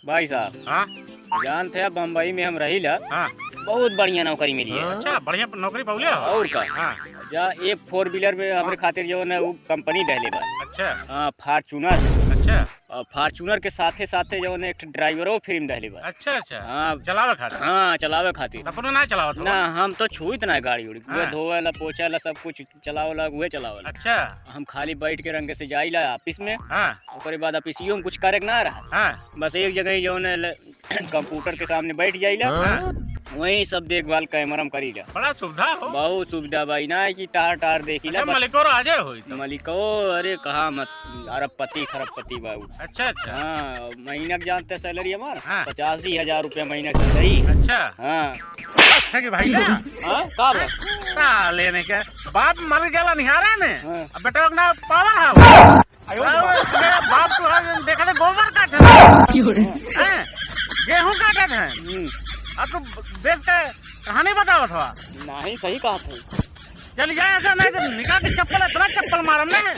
भाई साहब हाँ जानते हैं बम्बई में हम रही ला हाँ। बहुत बढ़िया नौकरी मिली है। अच्छा बढ़िया नौकरी पौले हो। और का हाँ जा एक 4 व्हीलर में हमरे खातिर जो है वो कंपनी दहले बा। अच्छा हाँ फार्चूनर अच्छा और फार्चूनर के साथे साथे जो है एक ड्राइवरो फिल्म दहले बा। अच्छा अच्छा। हाँ चलावे खातिर। हाँ चलावे खातिर अपनो ना चलावत हो। ना हम तो छुईत ना गाड़ी उड़ी हाँ। धोवेला पोछेला सब कुछ चलावेला उहे चलावेला। अच्छा हम खाली बैठ के रंग से जाइला ऑफिस में। हाँ ओकरे बाद ऑफिसियो में कुछ करे के ना रहा हाँ बस एक जगह ही जो है कंप्यूटर के सामने बैठ जाइला हाँ। वही सब देखभाल कैमरा में करीला। बड़ा सुविधा हो। बहुत सुविधा भाई ना है कि टार देखिला अच्छा मलिको राजे होई तो। मलिको अरे कहा मत अरबपति खरबपति बाबू। अच्छा अच्छा हाँ महीना के जानते सैलरी हमारा हाँ। 85,000 रुपया महीना की सैलरी। अच्छा हाँ है कि भाई ना हाँ का बा? का लेने के बाप मर गया निहारा ने हाँ। अब बेटा ना पावर है मेरा बाप तो आज देखा था गोबर का था गेहूं काटत है। अब तो देख के कहानी बतावत हुआ नहीं सही कहा था। चल जाए ऐसा नहीं तो निकाल के चप्पल इतना चप्पल मारम ने